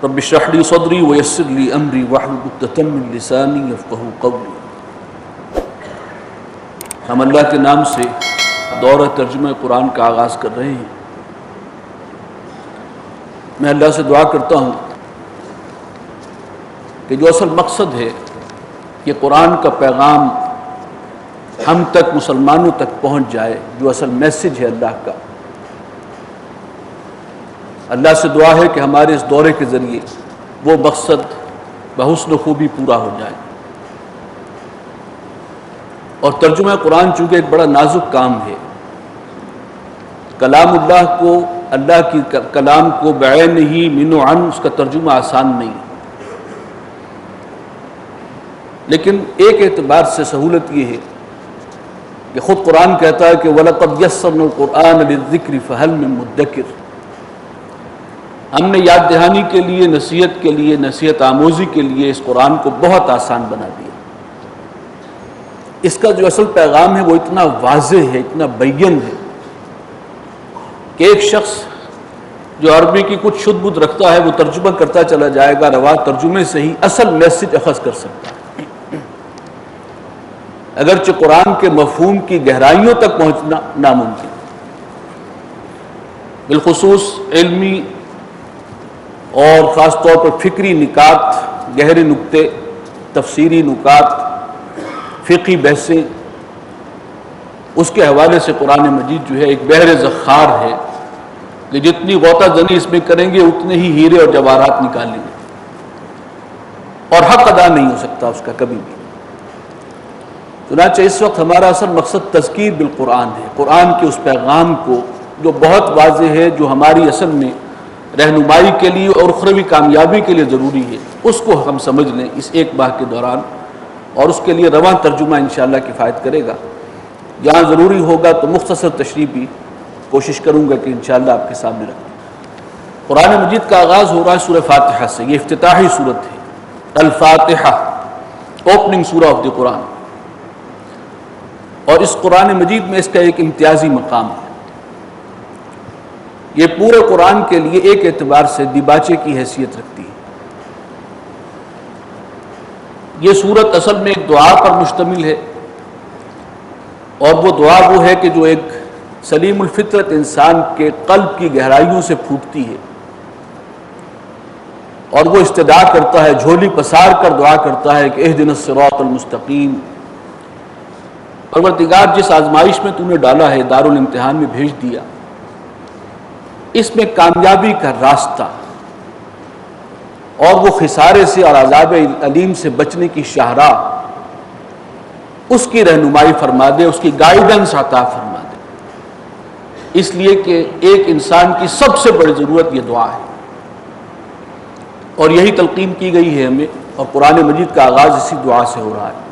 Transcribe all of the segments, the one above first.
رب اشرح لي صدري ويسر لي امري واحلل عقدة من لساني يفقهوا قولي۔ ہم اللہ کے نام سے دورہ ترجمہ قرآن کا آغاز کر رہے ہیں۔ میں اللہ سے دعا کرتا ہوں کہ جو اصل مقصد ہے کہ قرآن کا پیغام ہم تک مسلمانوں تک پہنچ جائے، جو اصل میسج ہے اللہ کا، اللہ سے دعا ہے کہ ہمارے اس دورے کے ذریعے وہ مقصد بحسن خوبی پورا ہو جائے۔ اور ترجمہ قرآن چونکہ ایک بڑا نازک کام ہے، کلام اللہ کو، اللہ کی کلام کو بعین ہی من و عن اس کا ترجمہ آسان نہیں، لیکن ایک اعتبار سے سہولت یہ ہے کہ خود قرآن کہتا ہے کہ وَلَقَدْ يَسَّرْنَا الْقُرْآنَ لِلذِّكْرِ فَهَلْ مِن مُدَّكِرٍ، ہم نے یاد دہانی کے لیے، نصیحت آموزی کے لیے اس قرآن کو بہت آسان بنا دیا۔ اس کا جو اصل پیغام ہے وہ اتنا واضح ہے، اتنا بین ہے کہ ایک شخص جو عربی کی کچھ شد بدھ رکھتا ہے وہ ترجمہ کرتا چلا جائے گا، روا ترجمے سے ہی اصل میسج اخذ کر سکتا ہے، اگرچہ قرآن کے مفہوم کی گہرائیوں تک پہنچنا ناممکن، بالخصوص علمی اور خاص طور پر فکری نکات، گہرے نکتے، تفسیری نکات، فقہی بحثیں، اس کے حوالے سے قرآن مجید جو ہے ایک بحر ذخار ہے کہ جتنی غوطہ زنی اس میں کریں گے اتنے ہی ہیرے اور جواہرات نکالیں گے، اور حق ادا نہیں ہو سکتا اس کا کبھی بھی۔ چنانچہ اس وقت ہمارا اصل مقصد تذکیر بالقرآن ہے، قرآن کے اس پیغام کو جو بہت واضح ہے، جو ہماری اصل میں رہنمائی کے لیے اور اخروی کامیابی کے لیے ضروری ہے، اس کو ہم سمجھ لیں اس ایک ماہ کے دوران، اور اس کے لیے رواں ترجمہ انشاءاللہ کفایت کرے گا۔ جہاں ضروری ہوگا تو مختصر تشریح بھی کوشش کروں گا کہ انشاءاللہ آپ کے سامنے رکھوں۔ قرآن مجید کا آغاز ہو رہا ہے سورہ فاتحہ سے، یہ افتتاحی سورت ہے، الفاتحہ، اوپننگ سورہ آف دی قرآن، اور اس قرآن مجید میں اس کا ایک امتیازی مقام ہے۔ یہ پورے قرآن کے لیے ایک اعتبار سے دیباچے کی حیثیت رکھتی ہے۔ یہ سورت اصل میں ایک دعا پر مشتمل ہے، اور وہ دعا وہ ہے کہ جو ایک سلیم الفطرت انسان کے قلب کی گہرائیوں سے پھوٹتی ہے، اور وہ استدعا کرتا ہے، جھولی پسار کر دعا کرتا ہے کہ اہدنا الصراط المستقیم، پروردگار جس آزمائش میں تو نے ڈالا ہے، دارالامتحان میں بھیج دیا، اس میں کامیابی کا راستہ اور وہ خسارے سے اور عذاب علیم سے بچنے کی شاہراہ، اس کی رہنمائی فرما دے، اس کی گائیڈنس عطا فرما دے، اس لیے کہ ایک انسان کی سب سے بڑی ضرورت یہ دعا ہے، اور یہی تلقین کی گئی ہے ہمیں، اور قرآن مجید کا آغاز اسی دعا سے ہو رہا ہے،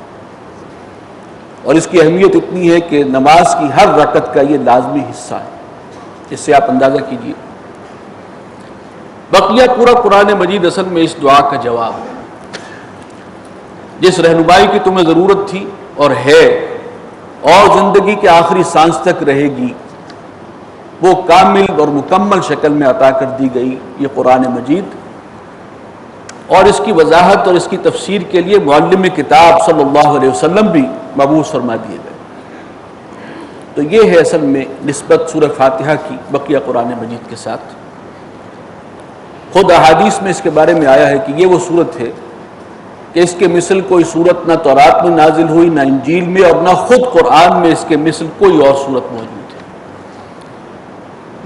اور اس کی اہمیت اتنی ہے کہ نماز کی ہر رکعت کا یہ لازمی حصہ ہے، اس سے آپ اندازہ کیجئے۔ بقیہ پورا قرآن مجید اصل میں اس دعا کا جواب ہے، جس رہنمائی کی تمہیں ضرورت تھی اور ہے اور زندگی کے آخری سانس تک رہے گی، وہ کامل اور مکمل شکل میں عطا کر دی گئی یہ قرآن مجید، اور اس کی وضاحت اور اس کی تفسیر کے لیے معلم کتاب صلی اللہ علیہ وسلم بھی مبعوث فرما دیے گئے۔ تو یہ ہے اصل میں نسبت سورہ فاتحہ کی بقیہ قرآن مجید کے ساتھ۔ خود احادیث میں اس کے بارے میں آیا ہے کہ یہ وہ صورت ہے کہ اس کے مثل کوئی صورت نہ تورات میں نازل ہوئی، نہ انجیل میں، اور نہ خود قرآن میں اس کے مثل کوئی اور صورت موجود ہے۔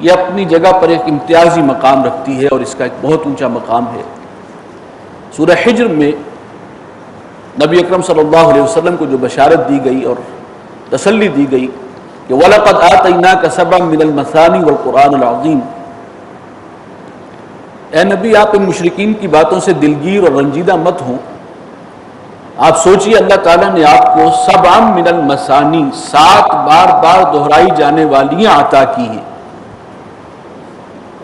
یہ اپنی جگہ پر ایک امتیازی مقام رکھتی ہے، اور اس کا ایک بہت اونچا مقام ہے۔ سورہ حجر میں نبی اکرم صلی اللہ علیہ وسلم کو جو بشارت دی گئی اور تسلی دی گئی کہ وَلَقَدْ آتَيْنَاكَ سَبْعًا مِنَ الْمَثَانِي وَالْقُرْآنِ الْعَظِيمِ، اے نبی آپ ان مشرکین کی باتوں سے دلگیر اور رنجیدہ مت ہوں، آپ سوچئے اللہ تعالیٰ نے آپ کو سبعًا من المثانی، 7 بار دہرائی جانے والیاں عطا کی ہیں،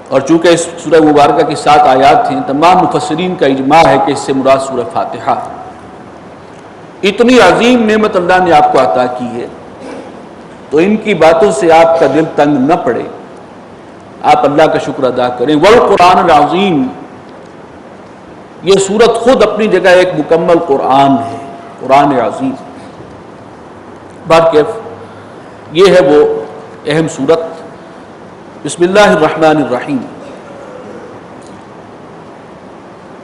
اور چونکہ اس سورہ مبارکہ کی 7 آیات ہیں، تمام مفسرین کا اجماع ہے کہ اس سے مراد سورہ فاتحہ۔ اتنی عظیم نعمت اللہ نے آپ کو عطا کی ہے، تو ان کی باتوں سے آپ کا دل تنگ نہ پڑے، آپ اللہ کا شکر ادا کریں۔ والقرآن العظیم، یہ سورت خود اپنی جگہ ایک مکمل قرآن ہے، قرآن عزیز۔ بہرکیف یہ ہے وہ اہم سورت۔ بسم اللہ الرحمن الرحیم،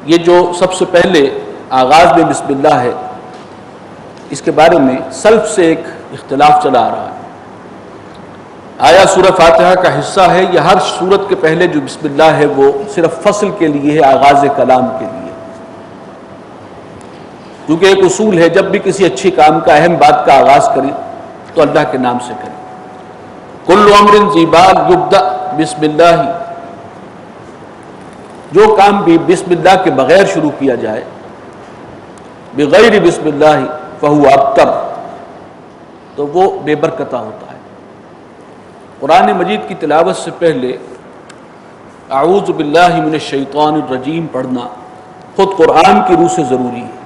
یہ جو سب سے پہلے آغاز میں بسم اللہ ہے، اس کے بارے میں سلف سے ایک اختلاف چلا آ رہا ہے۔ آیا سورہ فاتحہ کا حصہ ہے یا ہر سورت کے پہلے جو بسم اللہ ہے وہ صرف فصل کے لیے ہے، آغاز کلام کے لیے؟ کیونکہ ایک اصول ہے، جب بھی کسی اچھی کام کا اہم بات کا آغاز کریں تو اللہ کے نام سے کریں۔ کل امر ذی بال یبدأ بسم اللہ، جو کام بھی بسم اللہ کے بغیر شروع کیا جائے، بغیر بسم اللہ فہو ابتر، تو وہ بے برکتہ ہوتا ہے۔ قرآن مجید کی تلاوت سے پہلے اعوذ باللہ من الشیطان الرجیم پڑھنا خود قرآن کی روح سے ضروری ہے۔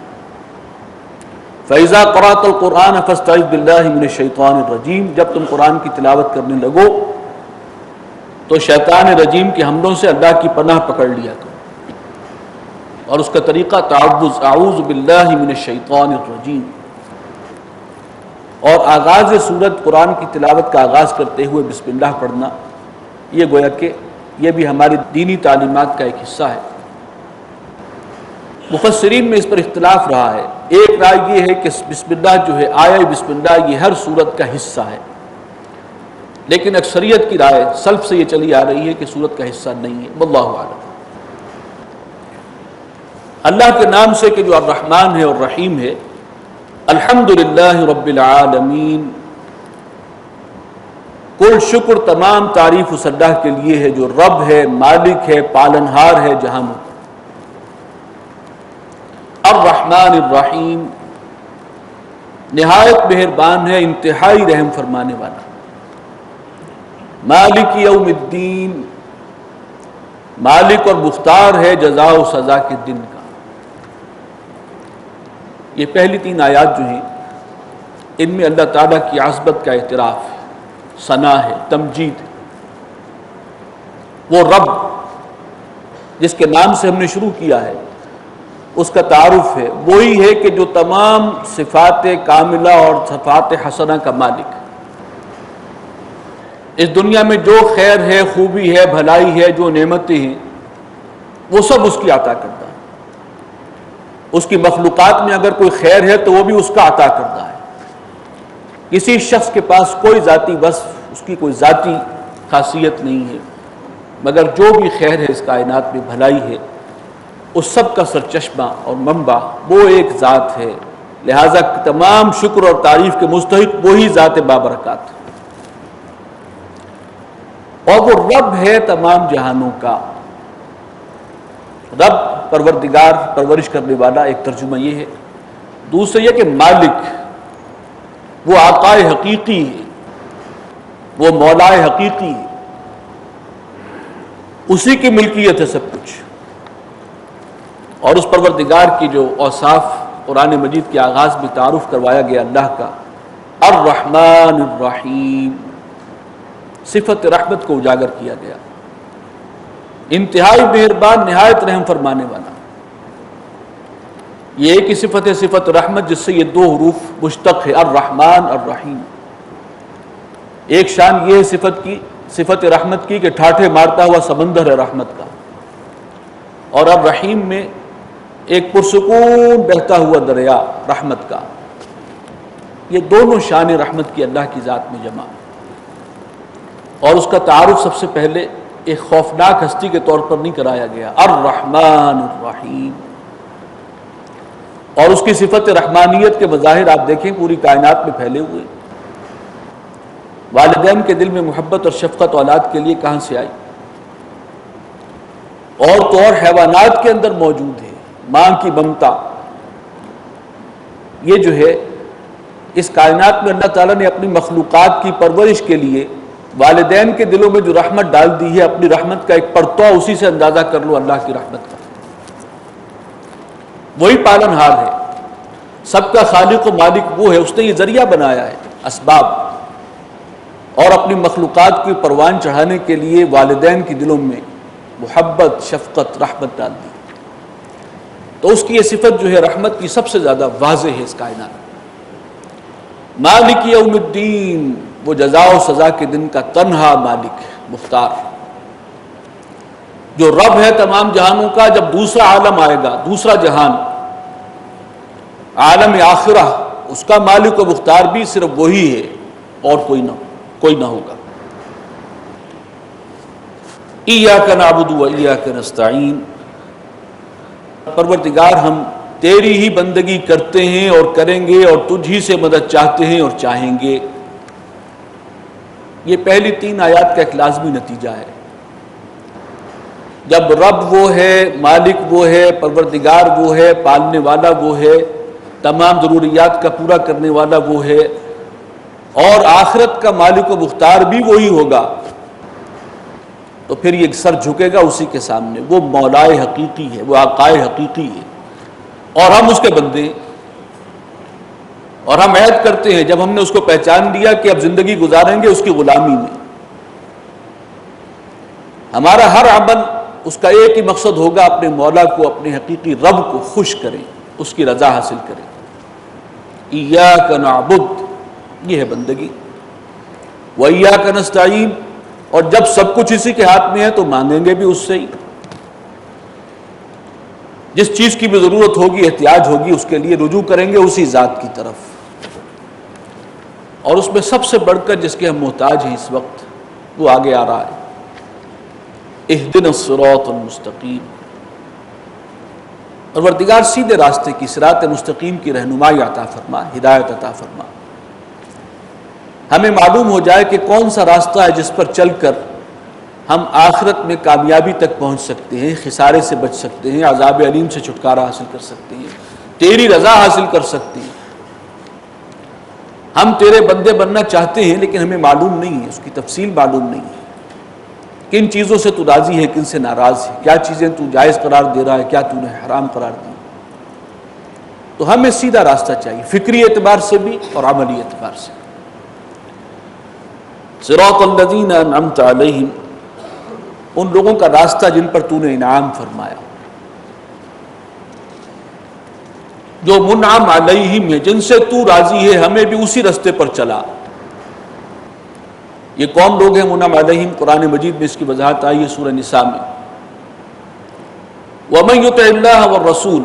فَإِذَا قَرَأْتَ الْقُرْآنَ فَاسْتَعِذْ بِاللَّهِ مِنَ الشَّيْطَانِ الرَّجِيمِ، جب تم قرآن کی تلاوت کرنے لگو تو شیطان رجیم کے حملوں سے اللہ کی پناہ پکڑ لیا کرو، اور اس کا طریقہ تعوذ، اعوذ باللہ من الشیطان الرجیم۔ اور آغاز سورت قرآن کی تلاوت کا آغاز کرتے ہوئے بسم اللہ پڑھنا، یہ گویا کہ یہ بھی ہماری دینی تعلیمات کا ایک حصہ ہے۔ مفسرین میں اس پر اختلاف رہا ہے۔ ایک رائے یہ ہے کہ بسم اللہ جو ہے، آیہ بسم اللہ، یہ ہر سورت کا حصہ ہے، لیکن اکثریت کی رائے سلف سے یہ چلی آ رہی ہے کہ سورت کا حصہ نہیں ہے، واللہ اعلم۔ اللہ کے نام سے کہ جو الرحمن ہے اور رحیم ہے، الحمدللہ رب العالمین، کل شکر تمام تعریف اس اللہ کے لیے ہے جو رب ہے، مالک ہے، پالنہار ہے جہانوں۔ الرحمن الرحیم، نہایت مہربان ہے، انتہائی رحم فرمانے والا۔ مالک یوم الدین، مالک اور مختار ہے جزا و سزا کے دن کا۔ یہ پہلی تین آیات جو ہیں، ان میں اللہ تعالیٰ کی عظمت کا اعتراف ہے، ثنا ہے، تمجید ہے۔ وہ رب جس کے نام سے ہم نے شروع کیا ہے، اس کا تعارف ہے، وہی ہے کہ جو تمام صفات کاملہ اور صفات حسنہ کا مالک ہے۔ اس دنیا میں جو خیر ہے، خوبی ہے، بھلائی ہے، جو نعمتیں ہیں، وہ سب اس کی عطا کردہ ہے۔ اس کی مخلوقات میں اگر کوئی خیر ہے تو وہ بھی اس کا عطا کردہ ہے۔ کسی شخص کے پاس کوئی ذاتی وصف، اس کی کوئی ذاتی خاصیت نہیں ہے، مگر جو بھی خیر ہے اس کائنات میں، بھلائی ہے، اس سب کا سرچشمہ اور منبع وہ ایک ذات ہے، لہذا تمام شکر اور تعریف کے مستحق وہی ذات بابرکات ہے۔ اور وہ رب ہے تمام جہانوں کا۔ رب پروردگار، پرورش کرنے والا، ایک ترجمہ یہ ہے۔ دوسرا یہ کہ مالک، وہ آقائے حقیقی ہے، وہ مولائے حقیقی ہے، اسی کی ملکیت ہے سب کچھ۔ اور اس پروردگار کی جو اوصاف قرآن مجید کے آغاز میں تعارف کروایا گیا اللہ کا، الرحمن الرحیم، صفت رحمت کو اجاگر کیا گیا، انتہائی مہربان، نہایت رحم فرمانے والا۔ یہ ایک ہی صفت ہے، صفت رحمت، جس سے یہ دو حروف مشتق ہے، الرحمن الرحیم۔ ایک شان یہ ہے صفت کی، صفت رحمت کی، کہ ٹھاٹھے مارتا ہوا سمندر ہے رحمت کا، اور الرحیم میں ایک پرسکون بہتا ہوا دریا رحمت کا۔ یہ دونوں شان رحمت کی اللہ کی ذات میں جمع، اور اس کا تعارف سب سے پہلے ایک خوفناک ہستی کے طور پر نہیں کرایا گیا، الرحمن الرحیم۔ اور اس کی صفت رحمانیت کے مظاہر آپ دیکھیں پوری کائنات میں پھیلے ہوئے۔ والدین کے دل میں محبت اور شفقت اولاد کے لیے کہاں سے آئی؟ اور تو اور حیوانات کے اندر موجود ہے، ماں کی ممتا۔ یہ جو ہے اس کائنات میں اللہ تعالیٰ نے اپنی مخلوقات کی پرورش کے لیے والدین کے دلوں میں جو رحمت ڈال دی ہے، اپنی رحمت کا ایک پرتو، اسی سے اندازہ کر لو اللہ کی رحمت کا۔ وہی پالنہار ہے، سب کا خالق و مالک وہ ہے، اس نے یہ ذریعہ بنایا ہے، اسباب، اور اپنی مخلوقات کی پروان چڑھانے کے لیے والدین کے دلوں میں محبت، شفقت، رحمت ڈال دی۔ تو اس کی یہ صفت جو ہے رحمت کی سب سے زیادہ واضح ہے اس کائنات میں۔ مالک یوم الدین، وہ جزا و سزا کے دن کا تنہا مالک ہے، مختار، جو رب ہے تمام جہانوں کا۔ جب دوسرا عالم آئے گا، دوسرا جہان، عالم آخرہ، اس کا مالک و مختار بھی صرف وہی ہے اور کوئی نہ ہوگا۔ ایاک نعبد و ایاک نستعین، پروردگار ہم تیری ہی بندگی کرتے ہیں اور کریں گے اور تجھ ہی سے مدد چاہتے ہیں اور چاہیں گے۔ یہ پہلی 3 آیات کا ایک لازمی نتیجہ ہے۔ جب رب وہ ہے، مالک وہ ہے، پروردگار وہ ہے، پالنے والا وہ ہے، تمام ضروریات کا پورا کرنے والا وہ ہے، اور آخرت کا مالک و مختار بھی وہی ہوگا، تو پھر یہ سر جھکے گا اسی کے سامنے۔ وہ مولائے حقیقی ہے، وہ آقائے حقیقی ہے، اور ہم اس کے بندے ہیں۔ اور ہم عہد کرتے ہیں جب ہم نے اس کو پہچان لیا کہ اب زندگی گزاریں گے اس کی غلامی میں۔ ہمارا ہر عمل اس کا ایک ہی مقصد ہوگا، اپنے مولا کو، اپنے حقیقی رب کو خوش کریں، اس کی رضا حاصل کریں۔ ایاک نعبد، یہ ہے بندگی، وایاک نستعین، اور جب سب کچھ اسی کے ہاتھ میں ہے تو مانگیں گے بھی اس سے ہی۔ جس چیز کی بھی ضرورت ہوگی، احتیاج ہوگی، اس کے لیے رجوع کریں گے اسی ذات کی طرف۔ اور اس میں سب سے بڑھ کر جس کے ہم محتاج ہیں اس وقت، وہ آگے آ رہا ہے، اہدنا الصراط المستقیم۔ پروردگار سیدھے راستے کی، صراط مستقیم کی رہنمائی عطا فرما، ہدایت عطا فرما۔ ہمیں معلوم ہو جائے کہ کون سا راستہ ہے جس پر چل کر ہم آخرت میں کامیابی تک پہنچ سکتے ہیں، خسارے سے بچ سکتے ہیں، عذاب علیم سے چھٹکارا حاصل کر سکتے ہیں، تیری رضا حاصل کر سکتے ہیں۔ ہم تیرے بندے بننا چاہتے ہیں لیکن ہمیں معلوم نہیں ہے، اس کی تفصیل معلوم نہیں ہے، کن چیزوں سے تو راضی ہے، کن سے ناراض ہے، کیا چیزیں تو جائز قرار دے رہا ہے، کیا تو نے حرام قرار دی۔ تو ہمیں سیدھا راستہ چاہیے، فکری اعتبار سے بھی اور عملی اعتبار سے۔ صراط الذین انعمت علیہم، ان لوگوں کا راستہ جن پر تو نے انعام فرمایا، جو منعم علیہم ہے، جن سے تو راضی ہے، ہمیں بھی اسی راستے پر چلا۔ یہ کون لوگ ہیں منعم علیہم؟ قرآن مجید میں اس کی وضاحت آئی ہے سورہ نساء میں، وَمَن يُطِعِ اللَّهَ وَالرَّسُولَ،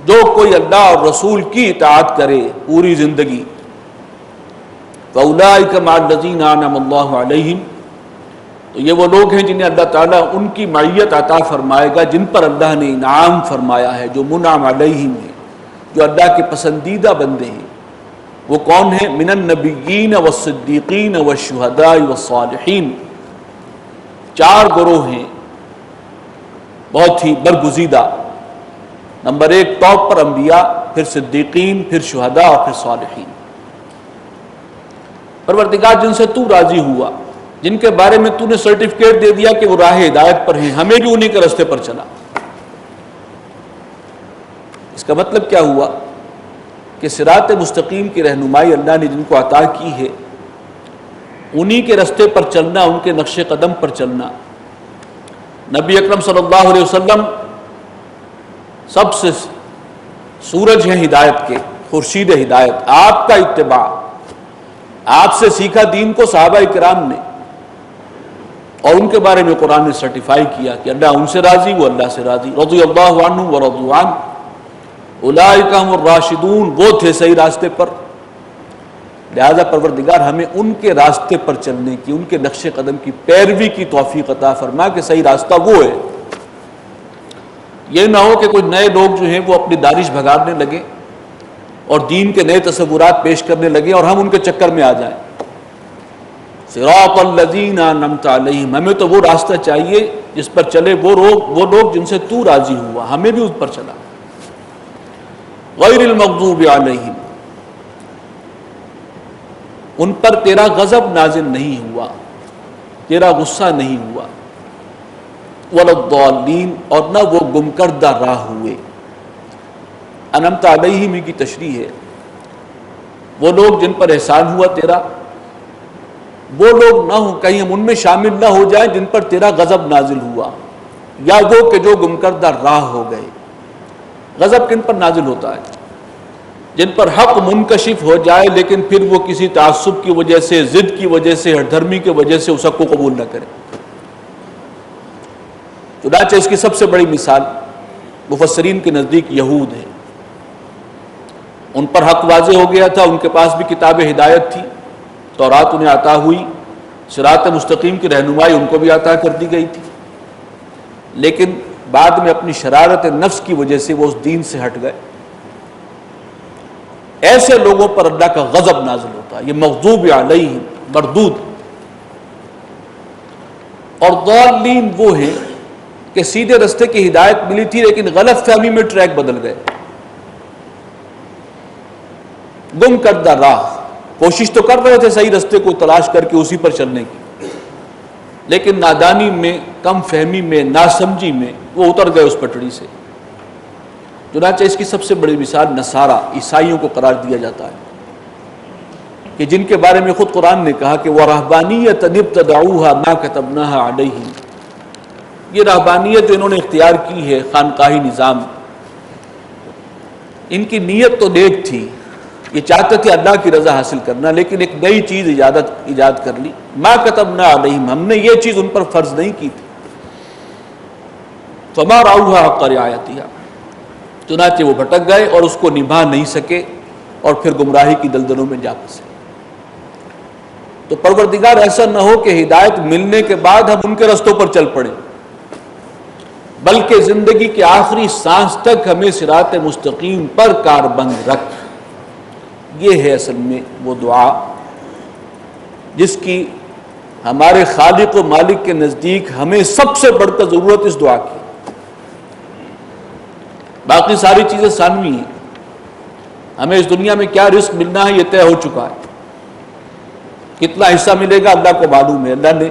جو کوئی اللہ اور رسول کی اطاعت کرے پوری زندگی، فَأُولَٰئِكَ مَعَ الَّذِينَ أَنْعَمَ اللَّهُ عَلَيْهِمْ، تو یہ وہ لوگ ہیں جنہیں اللہ تعالیٰ ان کی معیت عطا فرمائے گا، جن پر اللہ نے انعام فرمایا ہے، جو منعم علیہم ہے، جو اللہ کے پسندیدہ بندے ہیں۔ وہ کون ہیں؟ من النبیین والصدیقین والشہداء والصالحین، 4 گروہ ہیں بہت ہی برگزیدہ۔ نمبر 1 ٹاپ پر انبیاء، پھر صدیقین، پھر شہداء اور پھر صالحین۔ پروردگار جن سے تو راضی ہوا، جن کے بارے میں تو نے سرٹیفکیٹ دے دیا کہ وہ راہ ہدایت پر ہیں، ہمیں بھی انہی کے راستے پر چلا۔ اس کا مطلب کیا ہوا کہ صراط مستقیم کی رہنمائی اللہ نے جن کو عطا کی ہے، انہی کے راستے پر چلنا، ان کے نقش قدم پر چلنا۔ نبی اکرم صلی اللہ علیہ وسلم سب سے سورج ہیں ہدایت کے، خورشید ہدایت۔ آپ کا اتباع، آپ سے سیکھا دین کو صحابہ کرام نے، اور ان کے بارے میں قرآن نے سرٹیفائی کیا کہ اللہ ان سے راضی، وہ اللہ سے راضی۔ رضی اللہ عنہم ورضوا عنہ، اولئک هم الراشدون، وہ تھے صحیح راستے پر۔ لہذا پروردگار ہمیں ان کے راستے پر چلنے کی، ان کے نقش قدم کی پیروی کی توفیق عطا فرما کہ صحیح راستہ وہ ہے۔ یہ نہ ہو کہ کچھ نئے لوگ جو ہیں وہ اپنی دانش بھگاڑنے لگیں اور دین کے نئے تصورات پیش کرنے لگیں اور ہم ان کے چکر میں آ جائیں۔ صراط الذین انعمت علیہم، ہمیں تو وہ راستہ چاہیے جس پر چلے وہ لوگ جن سے تو راضی ہوا، ہمیں بھی اس پر چلا۔ غیر المغضوب علیہم، ان پر تیرا غضب نازل نہیں ہوا، تیرا غصہ نہیں ہوا، ولا الضالین، اور نہ وہ گم کردہ راہ ہوئے۔ انعمت علیہم کی تشریح ہے، وہ لوگ جن پر احسان ہوا تیرا، وہ لوگ نہ ہوں، کہیں ہم ان میں شامل نہ ہو جائیں جن پر تیرا غضب نازل ہوا، یا وہ کہ جو گم کردہ راہ ہو گئے۔ غضب کن پر نازل ہوتا ہے؟ جن پر حق منکشف ہو جائے لیکن پھر وہ کسی تعصب کی وجہ سے، ضد کی وجہ سے، ہٹ دھرمی کی وجہ سے اس حق کو قبول نہ کرے۔ چنانچہ اس کی سب سے بڑی مثال مفسرین کے نزدیک یہود ہے۔ ان پر حق واضح ہو گیا تھا، ان کے پاس بھی کتاب ہدایت تھی، تورات انہیں عطا ہوئی، صراط مستقیم کی رہنمائی ان کو بھی عطا کر دی گئی تھی، لیکن بعد میں اپنی شرارت نفس کی وجہ سے وہ اس دین سے ہٹ گئے۔ ایسے لوگوں پر اللہ کا غضب نازل ہوتا ہے، یہ مغضوب علیہم مردود۔ اور ضالین وہ ہیں کہ سیدھے رستے کی ہدایت ملی تھی لیکن غلط فہمی میں ٹریک بدل گئے، گم کردہ راہ، کوشش تو کر رہے تھے صحیح رستے کو تلاش کر کے اسی پر چلنے کی، لیکن نادانی میں، کم فہمی میں، ناسمجھی میں وہ اتر گئے اس پٹڑی سے۔ چنانچہ اس کی سب سے بڑی مثال نصارہ، عیسائیوں کو قرار دیا جاتا ہے کہ جن کے بارے میں خود قرآن نے کہا کہ وَرَهْبَانِيَّةً ابْتَدَعُوهَا مَا كَتَبْنَاهَا عَلَيْهِمْ، یہ رہبانیت جو انہوں نے اختیار کی ہے، خانقاہی نظام، ان کی نیت تو نیک تھی، یہ چاہتے تھے اللہ کی رضا حاصل کرنا، لیکن ایک نئی چیز ایجاد کر لی، ما كتبنا علیہم، ہم نے یہ چیز ان پر فرض نہیں کی تھی، فما رعوها حق رعایتها، چنانچہ وہ بھٹک گئے اور اس کو نبھا نہیں سکے اور پھر گمراہی کی دلدلوں میں جا پھنسے۔ تو پروردگار ایسا نہ ہو کہ ہدایت ملنے کے بعد ہم ان کے رستوں پر چل پڑیں، بلکہ زندگی کے آخری سانس تک ہمیں صراط مستقیم پر کاربند رکھ۔ یہ ہے اصل میں وہ دعا جس کی ہمارے خالق و مالک کے نزدیک ہمیں سب سے بڑھ کر ضرورت اس دعا کی۔ باقی ساری چیزیں ثانوی ہیں، ہمیں اس دنیا میں کیا رزق ملنا ہے یہ طے ہو چکا ہے، کتنا حصہ ملے گا اللہ کو معلوم ہے، اللہ نے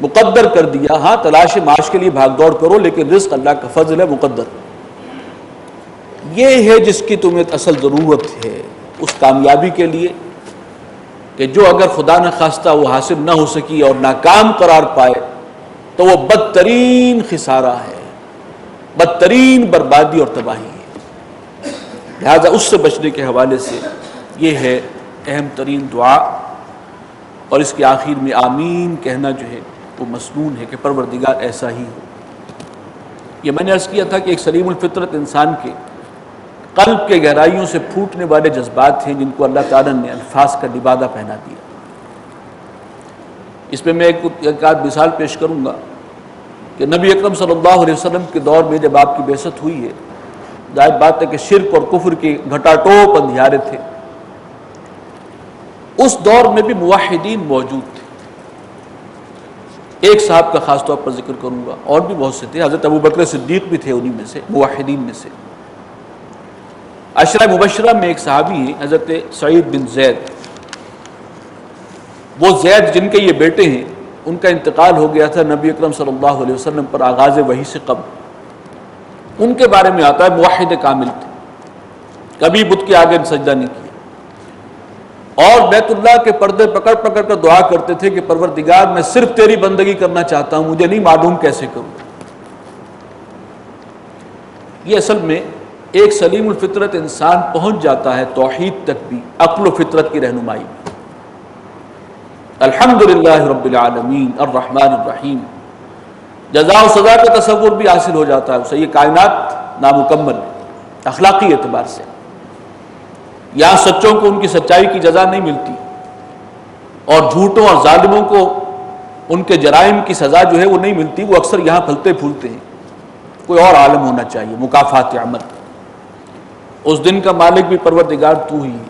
مقدر کر دیا۔ ہاں تلاش معاش کے لیے بھاگ دوڑ کرو، لیکن رزق اللہ کا فضل ہے مقدر۔ یہ ہے جس کی تمہیں اصل ضرورت ہے اس کامیابی کے لیے کہ جو اگر خدا نہ خواستہ وہ حاصل نہ ہو سکی اور ناکام قرار پائے تو وہ بدترین خسارہ ہے، بدترین بربادی اور تباہی ہے۔ لہذا اس سے بچنے کے حوالے سے یہ ہے اہم ترین دعا، اور اس کے آخر میں آمین کہنا جو ہے وہ مسنون ہے کہ پروردگار ایسا ہی ہو۔ یہ میں نے عرض کیا تھا کہ ایک سلیم الفطرت انسان کے قلب کے گہرائیوں سے پھوٹنے والے جذبات ہیں جن کو اللہ تعالیٰ نے الفاظ کا لبادہ پہنا دیا۔ اس میں ایک آدھ مثال پیش کروں گا کہ نبی اکرم صلی اللہ علیہ وسلم کے دور میں جب آپ کی بعثت ہوئی ہے، ظاہر بات ہے کہ شرک اور کفر کے گھٹا ٹوپ اندھیارے تھے، اس دور میں بھی موحدین موجود تھے۔ ایک صاحب کا خاص طور پر ذکر کروں گا، اور بھی بہت سے تھے، حضرت ابوبکر صدیق بھی تھے انہی میں سے، موحدین میں سے۔ عشرہ مبشرہ میں ایک صحابی ہیں حضرت سعید بن زید، وہ زید جن کے یہ بیٹے ہیں، ان کا انتقال ہو گیا تھا نبی اکرم صلی اللہ علیہ وسلم پر آغاز وحی سے قبل۔ ان کے بارے میں آتا ہے موحد کامل تھے، کبھی بت کے آگے سجدہ نہیں کیا، اور بیت اللہ کے پردے پکڑ پکڑ کر دعا کرتے تھے کہ پروردگار میں صرف تیری بندگی کرنا چاہتا ہوں، مجھے نہیں معلوم کیسے کروں۔ یہ اصل میں ایک سلیم الفطرت انسان پہنچ جاتا ہے توحید تک بھی عقل و فطرت کی رہنمائی میں۔ الحمدللہ رب العالمین الرحمن الرحیم، جزا و سزا کا تصور بھی حاصل ہو جاتا ہے اسے۔ یہ کائنات نامکمل ہے اخلاقی اعتبار سے، یہاں سچوں کو ان کی سچائی کی جزا نہیں ملتی، اور جھوٹوں اور ظالموں کو ان کے جرائم کی سزا جو ہے وہ نہیں ملتی، وہ اکثر یہاں پھلتے پھولتے ہیں۔ کوئی اور عالم ہونا چاہیے، مکافات عمل۔ اس دن کا مالک بھی پروردگار تو ہی ہے،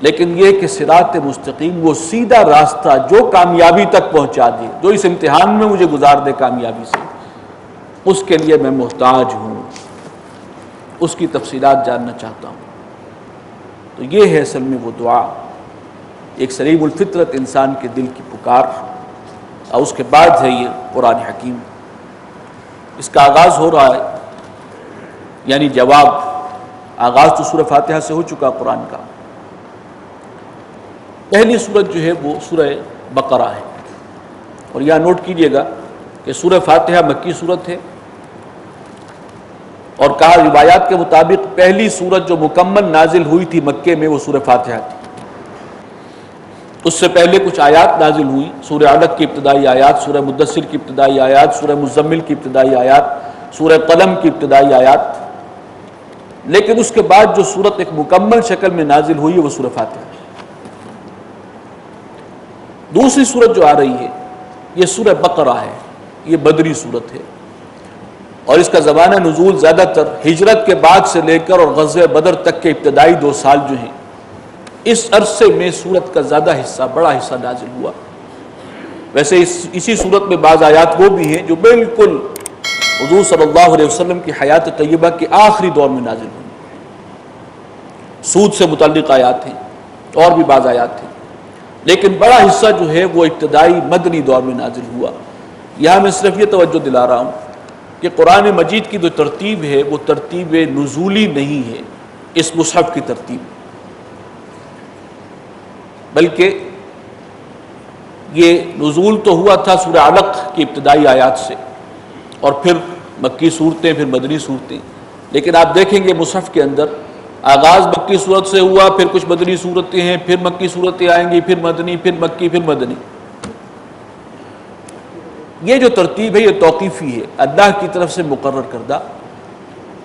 لیکن یہ کہ صراط مستقیم وہ سیدھا راستہ جو کامیابی تک پہنچا دے، جو اس امتحان میں مجھے گزار دے کامیابی سے، اس کے لیے میں محتاج ہوں، اس کی تفصیلات جاننا چاہتا ہوں۔ تو یہ ہے اصل میں وہ دعا، ایک سلیم الفطرت انسان کے دل کی پکار، اور اس کے بعد ہے یہ قرآن حکیم۔ اس کا آغاز ہو رہا ہے، یعنی جواب، آغاز تو سورہ فاتحہ سے ہو چکا قرآن کا۔ پہلی سورت جو ہے وہ سورہ بقرہ ہے، اور یہاں نوٹ کیجئے گا کہ سورہ فاتحہ مکی سورت ہے، اور کہا روایات کے مطابق پہلی سورت جو مکمل نازل ہوئی تھی مکے میں وہ سورہ فاتحہ تھی۔ اس سے پہلے کچھ آیات نازل ہوئی، سورہ علق کی ابتدائی آیات، سورہ مدثر کی ابتدائی آیات، سورہ مزمل کی ابتدائی آیات، سورہ قلم کی ابتدائی آیات، لیکن اس کے بعد جو سورت ایک مکمل شکل میں نازل ہوئی ہے وہ سورہ فاتحہ ہے۔ دوسری سورت جو آ رہی ہے یہ سورہ بقرہ ہے، یہ بدری سورت ہے، اور اس کا زمانہ نزول زیادہ تر ہجرت کے بعد سے لے کر اور غزوہ بدر تک کے ابتدائی 2 سال جو ہیں اس عرصے میں سورت کا زیادہ حصہ، بڑا حصہ نازل ہوا۔ ویسے اسی سورت میں بعض آیات وہ بھی ہیں جو بالکل حضور صلی اللہ علیہ وسلم کی حیات طیبہ کے آخری دور میں نازل ہوئی، سود سے متعلق آیات ہیں اور بھی بعض آیات ہیں، لیکن بڑا حصہ جو ہے وہ ابتدائی مدنی دور میں نازل ہوا۔ یہاں میں صرف یہ توجہ دلا رہا ہوں کہ قرآن مجید کی جو ترتیب ہے وہ ترتیب نزولی نہیں ہے اس مصحف کی ترتیب، بلکہ یہ نزول تو ہوا تھا سورہ علق کی ابتدائی آیات سے، اور پھر مکی صورتیں، پھر مدنی صورتیں، لیکن آپ دیکھیں گے مصحف کے اندر آغاز مکی صورت سے ہوا، پھر کچھ مدنی صورتیں ہیں، پھر مکی صورتیں آئیں گی، پھر مدنی، پھر مکی، پھر مدنی۔ یہ جو ترتیب ہے یہ توقیفی ہے، اللہ کی طرف سے مقرر کردہ۔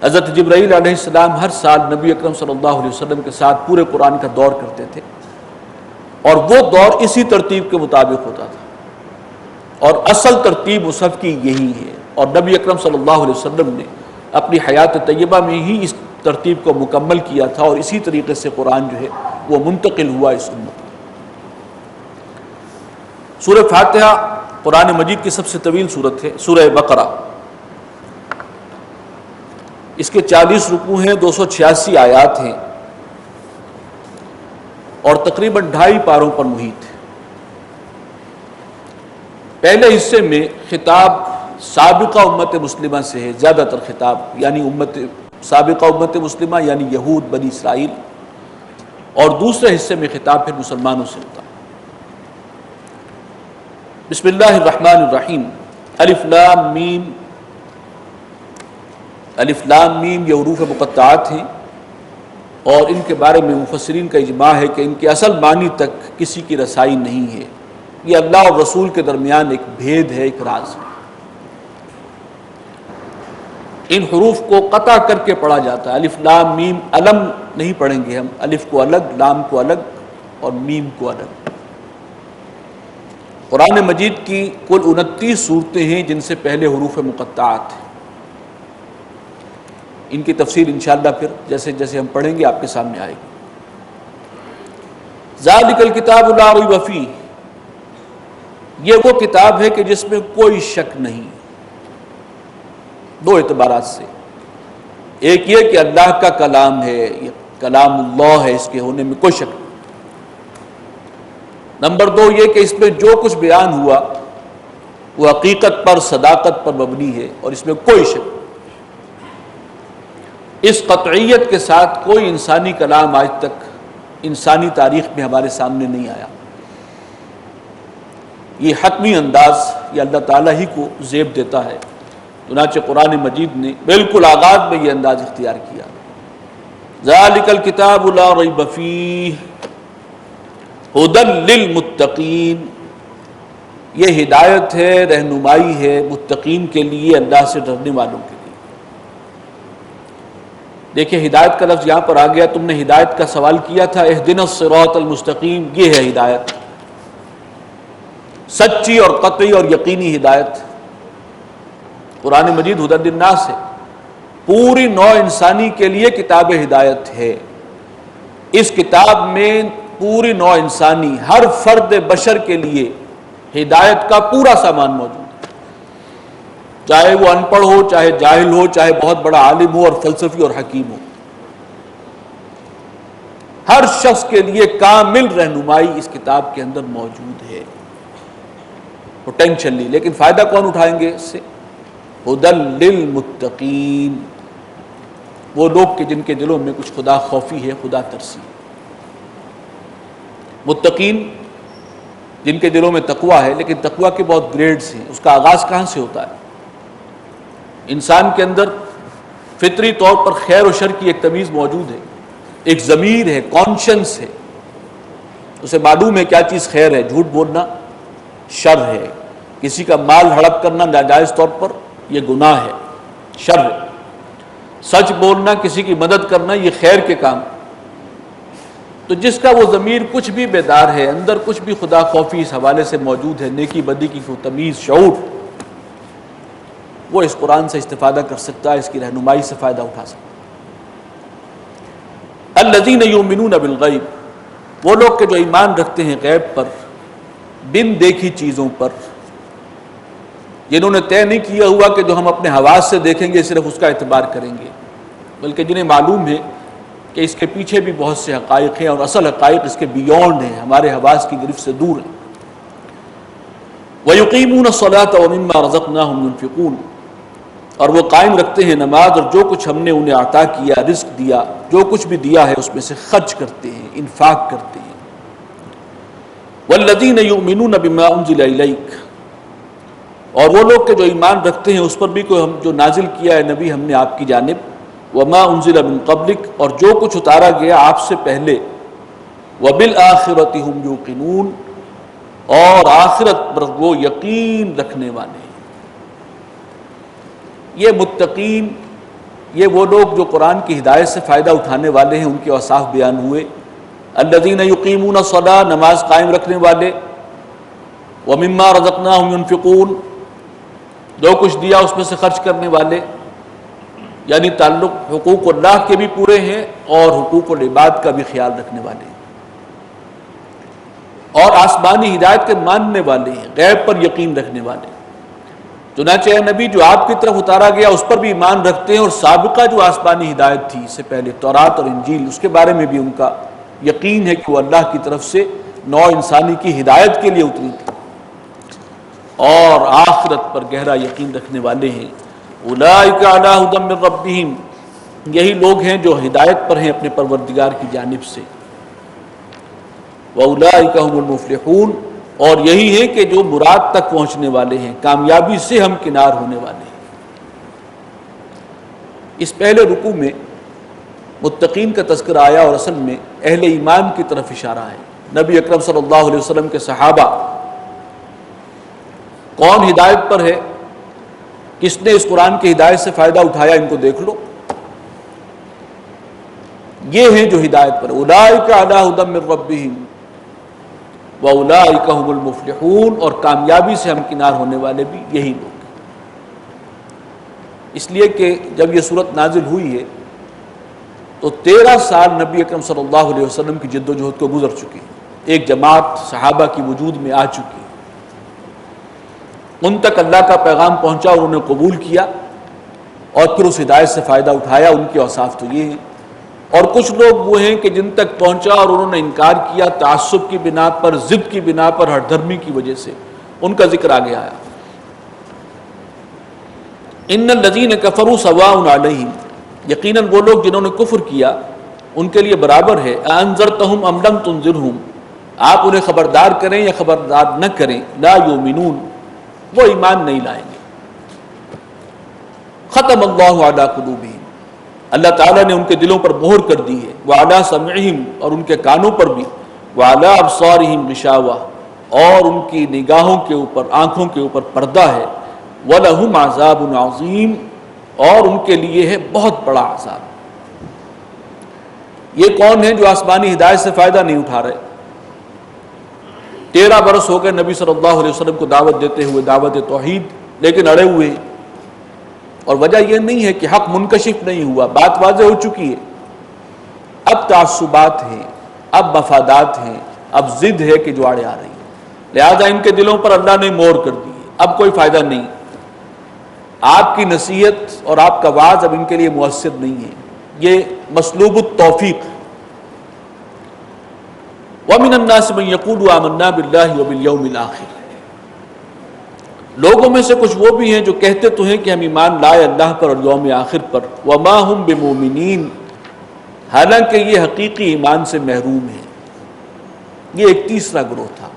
حضرت جبرائیل علیہ السلام ہر سال نبی اکرم صلی اللہ علیہ وسلم کے ساتھ پورے قرآن کا دور کرتے تھے، اور وہ دور اسی ترتیب کے مطابق ہوتا تھا، اور اصل ترتیب مصحف کی یہی ہے، اور نبی اکرم صلی اللہ علیہ وسلم نے اپنی حیات طیبہ میں ہی اس ترتیب کو مکمل کیا تھا، اور اسی طریقے سے قرآن جو ہے وہ منتقل ہوا اس امت میں۔ سورہ فاتحہ قرآن مجید کی سب سے طویل سورت ہے۔ سورہ بقرہ اس کے 40 رکوع ہیں، 286 آیات ہیں، اور تقریباً 2.5 پاروں پر محیط ہے۔ پہلے حصے میں خطاب سابقہ امت مسلمہ سے ہے، زیادہ تر خطاب، یعنی سابقہ امت مسلمہ یعنی یہود، بنی اسرائیل، اور دوسرے حصے میں خطاب پھر مسلمانوں سے ہوتا ہے۔ بسم اللہ الرحمن الرحیم، الف لام میم۔ الف لام میم یہ حروف مقطعات ہیں، اور ان کے بارے میں مفسرین کا اجماع ہے کہ ان کے اصل معنی تک کسی کی رسائی نہیں ہے، یہ اللہ اور رسول کے درمیان ایک بھید ہے، ایک راز ہے۔ ان حروف کو قطع کر کے پڑھا جاتا ہے، الف لام میم، علم نہیں پڑھیں گے ہم، الف کو الگ، لام کو الگ، اور میم کو الگ۔ قرآن مجید کی کل 29 صورتیں ہیں جن سے پہلے حروف مقطعات ہیں۔ ان کی تفسیر انشاءاللہ پھر جیسے جیسے ہم پڑھیں گے آپ کے سامنے آئے گی۔ ذالک الکتاب لا ریب فیہ، یہ وہ کتاب ہے کہ جس میں کوئی شک نہیں، 2 اعتبارات سے۔ ایک یہ کہ اللہ کا کلام ہے، یہ کلام اللہ ہے، اس کے ہونے میں کوئی شک نہیں۔ نمبر 2 یہ کہ اس میں جو کچھ بیان ہوا وہ حقیقت پر، صداقت پر مبنی ہے، اور اس میں کوئی شک نہیں۔ اس قطعیت کے ساتھ کوئی انسانی کلام آج تک انسانی تاریخ میں ہمارے سامنے نہیں آیا۔ یہ حتمی انداز یہ اللہ تعالیٰ ہی کو زیب دیتا ہے، چنانچہ قرآن مجید نے بالکل آغاز میں یہ انداز اختیار کیا، ذالک الکتاب لا ریب فیہ ھدی للمتقین، یہ ہدایت ہے، رہنمائی ہے متقین کے لیے، اللہ سے ڈرنے والوں کے لیے۔ دیکھیں ہدایت کا لفظ یہاں پر آ گیا، تم نے ہدایت کا سوال کیا تھا، اہدنا الصراط المستقیم، یہ ہے ہدایت، سچی اور قطعی اور یقینی ہدایت۔ قرآن مجید ھدی للناس ہے، پوری نوع انسانی کے لیے کتاب ہدایت ہے۔ اس کتاب میں پوری نوع انسانی، ہر فرد بشر کے لیے ہدایت کا پورا سامان موجود ہے، چاہے وہ ان پڑھ ہو، چاہے جاہل ہو، چاہے بہت بڑا عالم ہو اور فلسفی اور حکیم ہو، ہر شخص کے لیے کامل رہنمائی اس کتاب کے اندر موجود ہے پوٹینشلی۔ لیکن فائدہ کون اٹھائیں گے اس سے؟ ھدی للمتقین، وہ لوگ کہ جن کے دلوں میں کچھ خدا خوفی ہے، خدا ترسی۔ متقین جن کے دلوں میں تقویٰ ہے، لیکن تقویٰ کے بہت گریڈز ہیں۔ اس کا آغاز کہاں سے ہوتا ہے؟ انسان کے اندر فطری طور پر خیر و شر کی ایک تمیز موجود ہے، ایک ضمیر ہے، کانشنس ہے، اسے معلوم ہے کیا چیز خیر ہے، جھوٹ بولنا شر ہے، کسی کا مال ہڑپ کرنا ناجائز طور پر یہ گناہ ہے، شر ہے، سچ بولنا، کسی کی مدد کرنا یہ خیر کے کام۔ تو جس کا وہ ضمیر کچھ بھی بیدار ہے، اندر کچھ بھی خدا خوفی اس حوالے سے موجود ہے، نیکی بدی کی وہ تمیز، شعور، وہ اس قرآن سے استفادہ کر سکتا ہے، اس کی رہنمائی سے فائدہ اٹھا سکتا ہے۔ الذین یؤمنون بالغیب، وہ لوگ کہ جو ایمان رکھتے ہیں غیب پر، بن دیکھی چیزوں پر، جنہوں نے طے نہیں کیا ہوا کہ جو ہم اپنے حواس سے دیکھیں گے صرف اس کا اعتبار کریں گے، بلکہ جنہیں معلوم ہے کہ اس کے پیچھے بھی بہت سے حقائق ہیں اور اصل حقائق اس کے بیونڈ ہیں، ہمارے حواس کی گرفت سے دور ہیں۔ وَيُقِيمُونَ الصَّلَاةَ وَمِمَّا رَزَقْنَاهُمْ يُنْفِقُونَ، اور وہ قائم رکھتے ہیں نماز اور جو کچھ ہم نے انہیں عطا کیا، رزق دیا، جو کچھ بھی دیا ہے اس میں سے خرچ کرتے ہیں، انفاق کرتے ہیں۔ وَالَّذِينَ يُؤْمِنُونَ بِمَا أُنزِلَ إِلَيْكَ، اور وہ لوگ کہ جو ایمان رکھتے ہیں اس پر بھی کوئی ہم جو نازل کیا ہے نبی ہم نے آپ کی جانب، وَمَا أُنزِلَ مِن قَبْلِكَ، اور جو کچھ اتارا گیا آپ سے پہلے، وَبِالْآخِرَةِ هُمْ يُوقِنُونَ، اور آخرت پر وہ یقین رکھنے والے ہیں۔ یہ متقین، یہ وہ لوگ جو قرآن کی ہدایت سے فائدہ اٹھانے والے ہیں، ان کے اوصاف بیان ہوئے۔ الذین یقیمون الصلاۃ، نماز قائم رکھنے والے، ومما رزقناہم ینفقون، جو کچھ دیا اس میں سے خرچ کرنے والے، یعنی تعلق حقوق اللہ کے بھی پورے ہیں اور حقوق العباد کا بھی خیال رکھنے والے ہیں، اور آسمانی ہدایت کے ماننے والے ہیں، غیب پر یقین رکھنے والے ہیں۔ چنانچہ اے نبی جو آپ کی طرف اتارا گیا اس پر بھی ایمان رکھتے ہیں، اور سابقہ جو آسمانی ہدایت تھی اس سے پہلے تورات اور انجیل، اس کے بارے میں بھی ان کا یقین ہے کہ وہ اللہ کی طرف سے نوع انسانی کی ہدایت کے لیے اتری تھی، اور آخرت پر گہرا یقین رکھنے والے ہیں۔ اولئک علی ھدی من ربہم، یہی لوگ ہیں جو ہدایت پر ہیں اپنے پروردگار کی جانب سے۔ واولئک ھم المفلحون، اور یہی ہے کہ جو مراد تک پہنچنے والے ہیں، کامیابی سے ہم کنار ہونے والے ہیں۔ اس پہلے رکوع میں متقین کا تذکرہ آیا اور اصل میں اہل ایمان کی طرف اشارہ ہے۔ نبی اکرم صلی اللہ علیہ وسلم کے صحابہ کون ہدایت پر ہے، کس نے اس قرآن کی ہدایت سے فائدہ اٹھایا، ان کو دیکھ لو، یہ ہیں جو ہدایت پر۔ اولئک علی ھدی من ربہم وَأُولَٰئِكَ هُمُ الْمُفْلِحُونَ، اور کامیابی سے ہمکنار ہونے والے بھی یہی لوگ ہیں۔ اس لیے کہ جب یہ صورت نازل ہوئی ہے تو 13 سال نبی اکرم صلی اللہ علیہ وسلم کی جد و جہد کو گزر چکے ہیں، ایک جماعت صحابہ کی وجود میں آ چکی ہے، ان تک اللہ کا پیغام پہنچا اور انہوں نے قبول کیا اور پھر اس ہدایت سے فائدہ اٹھایا۔ ان کے اوصاف تو یہ ہیں، اور کچھ لوگ وہ ہیں کہ جن تک پہنچا اور انہوں نے انکار کیا، تعصب کی بنا پر، ضد کی بنا پر، ہٹ دھرمی کی وجہ سے، ان کا ذکر آگے آیا۔ ان الذین کفروا سواء علیہم، یقیناً وہ لوگ جنہوں نے کفر کیا ان کے لیے برابر ہے، انذرتہم ام لم تنذرہم، آپ انہیں خبردار کریں یا خبردار نہ کریں، لا یؤمنون، وہ ایمان نہیں لائیں گے۔ ختم اللہ علی قلوبہم، اللہ تعالیٰ نے ان کے دلوں پر مہر کر دی ہے، وعلی سمعہم، اور ان کے کانوں پر بھی، وعلی ابصارہم غشاوہ، اور ان کی نگاہوں کے اوپر، آنکھوں کے اوپر پردہ ہے، وَلَهُمْ عَذَابٌ عَظِيمٌ، اور ان کے لیے ہے بہت بڑا عذاب۔ یہ کون ہیں جو آسمانی ہدایت سے فائدہ نہیں اٹھا رہے؟ 13 برس ہو گئے نبی صلی اللہ علیہ وسلم کو دعوت دیتے ہوئے، دعوت توحید، لیکن اڑے ہوئے ہیں، اور وجہ یہ نہیں ہے کہ حق منکشف نہیں ہوا، بات واضح ہو چکی ہے۔ اب تعصبات ہیں، اب مفادات ہیں، اب ضد ہے کہ جو آڑے آ رہی ہے، لہذا ان کے دلوں پر اللہ نے مہر کر دی ہے، اب کوئی فائدہ نہیں، آپ کی نصیحت اور آپ کا وعظ اب ان کے لیے مؤثر نہیں ہے، یہ مسلوب التوفیق۔ وَمِنَ النَّاسِ مَن يَقُولُ آمَنَّا بِاللَّهِ وَبِالْيَوْمِ الْآخِرِ، لوگوں میں سے کچھ وہ بھی ہیں جو کہتے تو ہیں کہ ہم ایمان لائے اللہ پر اور یوم آخر پر، وَمَا هُم بِمُؤْمِنِينَ، حالانکہ یہ حقیقی ایمان سے محروم ہیں۔ یہ ایک تیسرا گروہ تھا،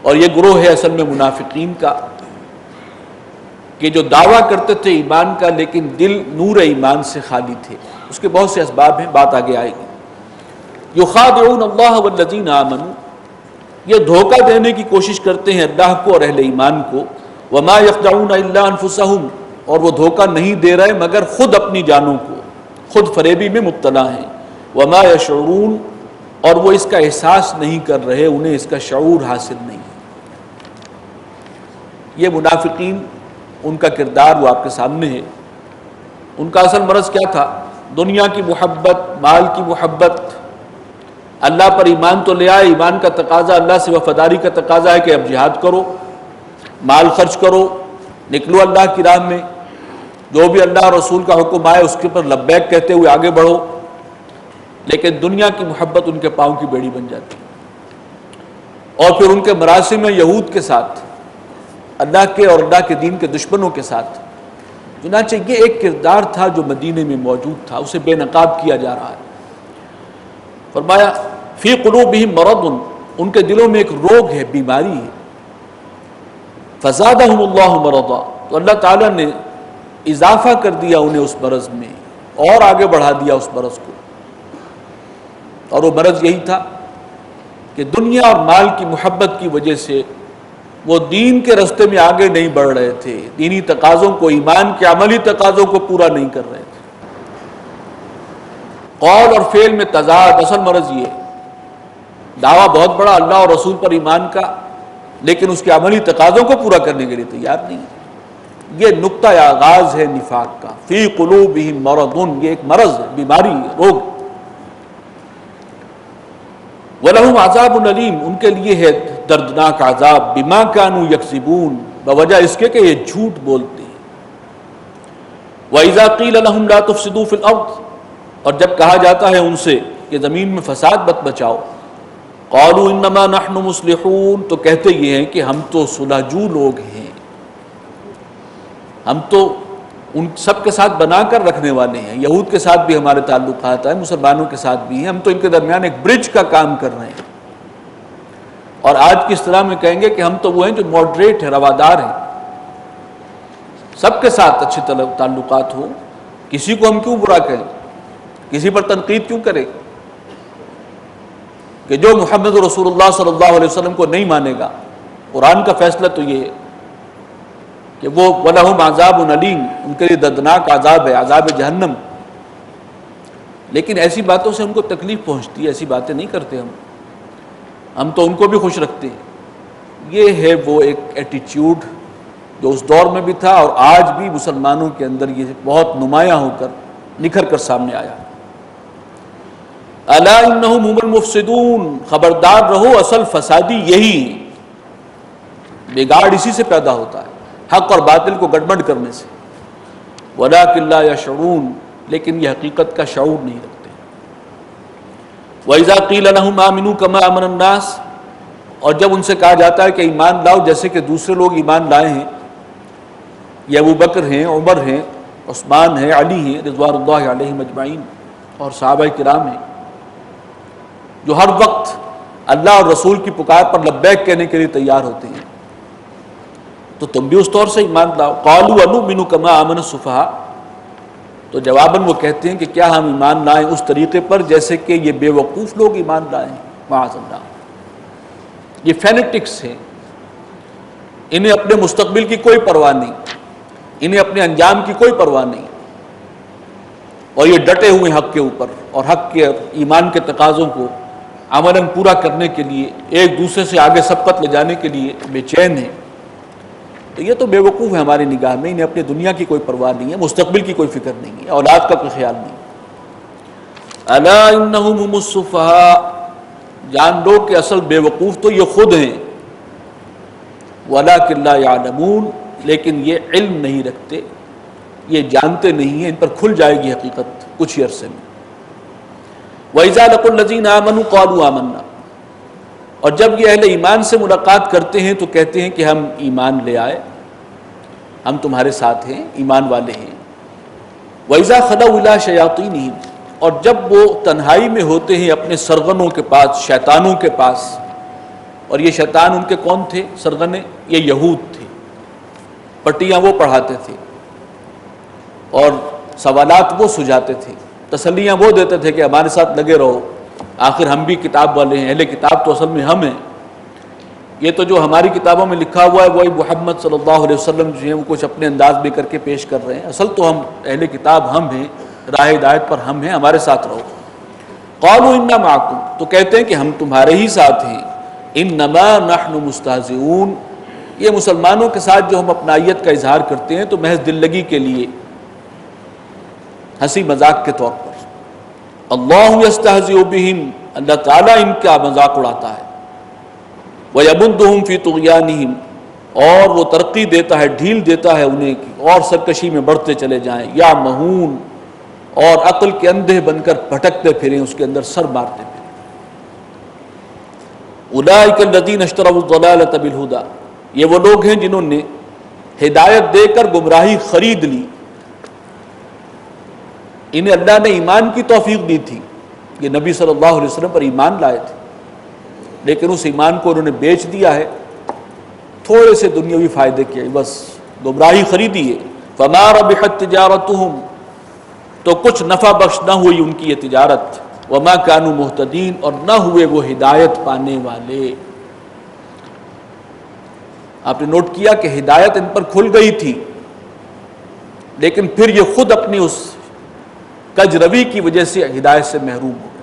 اور یہ گروہ ہے اصل میں منافقین کا، کہ جو دعویٰ کرتے تھے ایمان کا لیکن دل نور ایمان سے خالی تھے. اس کے بہت سے اسباب ہیں، بات آگے آئے گی. یخادعون اللہ والذین آمنوا، یہ دھوکہ دینے کی کوشش کرتے ہیں اللہ کو اور اہل ایمان کو. وما یخدعون الا انفسہم، اور وہ دھوکہ نہیں دے رہے مگر خود اپنی جانوں کو، خود فریبی میں مبتلا ہیں. وما یشعرون، اور وہ اس کا احساس نہیں کر رہے، انہیں اس کا شعور حاصل نہیں. یہ منافقین، ان کا کردار وہ آپ کے سامنے ہے. ان کا اصل مرض کیا تھا؟ دنیا کی محبت، مال کی محبت. اللہ پر ایمان تو لے آئے، ایمان کا تقاضا، اللہ سے وفاداری کا تقاضا ہے کہ اب جہاد کرو، مال خرچ کرو، نکلو اللہ کی راہ میں، جو بھی اللہ اور رسول کا حکم آئے اس کے پر لبیک کہتے ہوئے آگے بڑھو. لیکن دنیا کی محبت ان کے پاؤں کی بیڑی بن جاتی. اور پھر ان کے مراسم یہود کے ساتھ، اللہ کے اور اللہ کے دین کے دشمنوں کے ساتھ. چنانچہ یہ ایک کردار تھا جو مدینے میں موجود تھا، اسے بے نقاب کیا جا رہا ہے. فرمایا فی قلوبہم مرض، ان کے دلوں میں ایک روگ ہے، بیماری ہے. فزادہم اللہ مرضا، تو اللہ تعالیٰ نے اضافہ کر دیا انہیں اس مرض میں، اور آگے بڑھا دیا اس مرض کو. اور وہ مرض یہی تھا کہ دنیا اور مال کی محبت کی وجہ سے وہ دین کے راستے میں آگے نہیں بڑھ رہے تھے، دینی تقاضوں کو، ایمان کے عملی تقاضوں کو پورا نہیں کر رہے تھے. قول اور فعل میں تضاد، اصل مرض یہ دعویٰ بہت بڑا اللہ اور رسول پر ایمان کا، لیکن اس کے عملی تقاضوں کو پورا کرنے کے لیے تیار نہیں. یہ نقطہ آغاز ہے نفاق کا. فی قلوبہم مرض، یہ ایک مرض ہے، بیماری ہے، روگ. وَلَهُمْ عَذَابٌ أَلِيمٌ، ان کے لیے ہے دردناک عذاب. بِمَا كَانُوا يَكْذِبُونَ، بوجہ اس کے کہ یہ جھوٹ بولتے ہیں. وَإِذَا قِيلَ لَهُمْ لَا تُفْسِدُوا فِي الْأَرْضِ، اور جب کہا جاتا ہے ان سے کہ زمین میں فساد مت بچاؤ. قَالُوا إِنَّمَا نَحْنُ مُصْلِحُونَ، تو کہتے یہ ہیں کہ ہم تو صلح جو لوگ ہیں، ہم تو ان سب کے ساتھ بنا کر رکھنے والے ہیں. یہود کے ساتھ بھی ہمارے تعلقات ہیں، مسلمانوں کے ساتھ بھی ہیں، ہم تو ان کے درمیان ایک برج کا کام کر رہے ہیں. اور آج کی اصطلاح میں کہیں گے کہ ہم تو وہ ہیں جو ماڈریٹ ہیں، روادار ہیں، سب کے ساتھ اچھے تعلقات ہوں. کسی کو ہم کیوں برا کہیں، کسی پر تنقید کیوں کریں؟ کہ جو محمد رسول اللہ صلی اللہ علیہ وسلم کو نہیں مانے گا، قرآن کا فیصلہ تو یہ ہے کہ وہ وَلَهُمْ عَذَابٌ أَلِيمٌ، ان کے لیے دردناک عذاب ہے، عذاب جہنم. لیکن ایسی باتوں سے ہم کو تکلیف پہنچتی ہے، ایسی باتیں نہیں کرتے ہم تو ان کو بھی خوش رکھتے ہیں. یہ ہے وہ ایک ایٹیچیوڈ جو اس دور میں بھی تھا اور آج بھی مسلمانوں کے اندر یہ بہت نمایاں ہو کر نکھر کر سامنے آیا. الا انہم هم المفسدون، خبردار رہو اصل فسادی یہی، بگاڑ اسی سے پیدا ہوتا ہے، حق اور باطل کو گڑبڑ کرنے سے. ولکن لا یشعرون، لیکن یہ حقیقت کا شعور نہیں رکھتے. وَإِذَا قِيلَ لَهُمْ آمِنُوا كَمَا آمَنَ النَّاسُ، اور جب ان سے کہا جاتا ہے کہ ایمان لاؤ جیسے کہ دوسرے لوگ ایمان لائے ہیں، یہ ابو بکر ہیں، عمر ہیں، عثمان ہیں، علی ہیں رضوان اللہ علیہم اجمعین، اور صحابہ کرام ہیں جو ہر وقت اللہ اور رسول کی پکار پر لبیک کہنے کے لیے تیار ہوتے ہیں، تو تم بھی اس طور سے ایمان لاؤ. قالوا انؤمن كما آمن السفہاء، تو جواباً وہ کہتے ہیں کہ کیا ہم ایمان لائیں اس طریقے پر جیسے کہ یہ بے وقوف لوگ ایمان لائے ہیں. معاذ اللہ، یہ فینیٹکس ہیں، انہیں اپنے مستقبل کی کوئی پرواہ نہیں، انہیں اپنے انجام کی کوئی پرواہ نہیں، اور یہ ڈٹے ہوئے حق کے اوپر اور حق کے ایمان کے تقاضوں کو عملاً پورا کرنے کے لیے ایک دوسرے سے آگے سبقت لے جانے کے لیے بے چین ہیں. تو یہ تو بے وقوف ہے ہماری نگاہ میں، انہیں اپنی دنیا کی کوئی پرواہ نہیں ہے، مستقبل کی کوئی فکر نہیں ہے، اولاد کا کوئی خیال نہیں. الا انہم هم السفہاء، جان لو کہ اصل بے وقوف تو یہ خود ہیں. ولکن لا یعلمون، لیکن یہ علم نہیں رکھتے، یہ جانتے نہیں ہیں، ان پر کھل جائے گی حقیقت کچھ ہی عرصے میں. وَإِذَا لَقُوا الَّذِينَ آمَنُوا قَالُوا آمَنَّا، اور جب یہ اہل ایمان سے ملاقات کرتے ہیں تو کہتے ہیں کہ ہم ایمان لے آئے، ہم تمہارے ساتھ ہیں، ایمان والے ہیں. وَإِذَا خَلَوْا إِلَىٰ شَيَاطِينِهِمْ، اور جب وہ تنہائی میں ہوتے ہیں اپنے سرغنوں کے پاس، شیطانوں کے پاس. اور یہ شیطان ان کے کون تھے سرغنے؟ یہ یہود تھے. پٹیاں وہ پڑھاتے تھے اور سوالات وہ سجاتے تھے، تسلیاں وہ دیتے تھے کہ ہمارے ساتھ لگے رہو، آخر ہم بھی کتاب والے ہیں، اہل کتاب تو اصل میں ہم ہیں، یہ تو جو ہماری کتابوں میں لکھا ہوا ہے وہی محمد صلی اللہ علیہ وسلم جو ہیں وہ کچھ اپنے انداز میں کر کے پیش کر رہے ہیں، اصل تو ہم اہل کتاب ہم ہیں، راہ ہدایت پر ہم ہیں، ہمارے ساتھ رہو۔ قالوا انا معکم، تو کہتے ہیں کہ ہم تمہارے ہی ساتھ ہیں، انما نحن مستہزئون، یہ مسلمانوں کے ساتھ جو ہم اپنائیت کا اظہار کرتے ہیں تو محض دل لگی کے لیے، ہنسی مذاق کے طور پر۔ اللہ یستہزئ بہم، اللہ تعالیٰ ان کا مذاق اڑاتا ہے، وَيَمُدُّهُمْ فِي طُغْيَانِهِمْ، اور وہ ترقی دیتا ہے، ڈھیل دیتا ہے انہیں کہ اور سرکشی میں بڑھتے چلے جائیں، یا مہون، اور عقل کے اندھے بن کر بھٹکتے پھریں، اس کے اندر سر مارتے پھریں۔ أُولَٰئِكَ الَّذِينَ اشْتَرَوُا الضَّلَالَةَ بِالْهُدَىٰ، یہ وہ لوگ ہیں جنہوں نے ہدایت دے کر گمراہی خرید لی، انہیں اللہ نے ایمان کی توفیق دی تھی، یہ نبی صلی اللہ علیہ وسلم پر ایمان لائے تھے، لیکن اس ایمان کو انہوں نے بیچ دیا ہے تھوڑے سے دنیاوی فائدے کے، بس گمراہی خریدی ہے۔ فَمَا رَبِحَتْ تِجَارَتُهُمْ، تو کچھ نفع بخش نہ ہوئی ان کی یہ تجارت، وَمَا كَانُوا مُهْتَدِينَ، اور نہ ہوئے وہ ہدایت پانے والے۔ آپ نے نوٹ کیا کہ ہدایت ان پر کھل گئی تھی، لیکن پھر یہ خود اپنی اس کج روی کی وجہ سے ہدایت سے محروم ہو گئے۔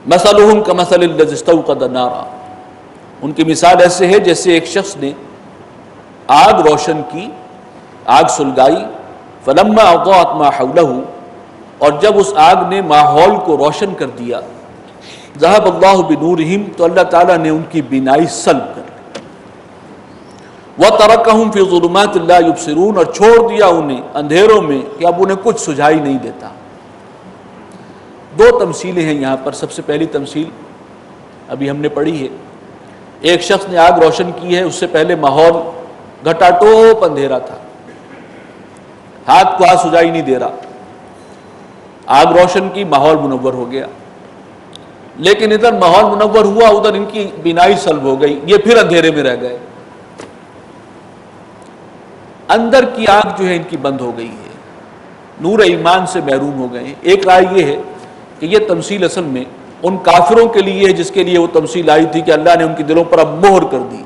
مثلہم کمثل الذی استوقد نارا، ان کی مثال ایسے ہے جیسے ایک شخص نے آگ روشن کی، آگ سلگائی، فلما اضاءت ما حولہ، اور جب اس آگ نے ماحول کو روشن کر دیا، ذهب اللہ بنورہم، تو اللہ تعالیٰ نے ان کی بینائی سلب کر لی، وترکہم فی ظلمات لا یبصرون، اور چھوڑ دیا انہیں اندھیروں میں کہ اب انہیں کچھ سجھائی نہیں دیتا۔ دو تمثیلیں ہیں یہاں پر۔ سب سے پہلی تمثیل ابھی ہم نے پڑھی ہے، ایک شخص نے آگ روشن کی ہے، اس سے پہلے ماحول گھٹا ٹوپ اندھیرا تھا، ہاتھ کو ہاتھ سجائی نہیں دے رہا، آگ روشن کی، ماحول منور ہو گیا، لیکن ادھر ماحول منور ہوا، ادھر ان کی بینائی سلب ہو گئی، یہ پھر اندھیرے میں رہ گئے، اندر کی آنکھ جو ہے ان کی بند ہو گئی ہے، نور ایمان سے محروم ہو گئے ہیں۔ ایک رائے یہ ہے کہ یہ تمثیل اصل میں ان کافروں کے لیے ہے جس کے لیے وہ تمثیل آئی تھی کہ اللہ نے ان کے دلوں پر اب مہر کر دی۔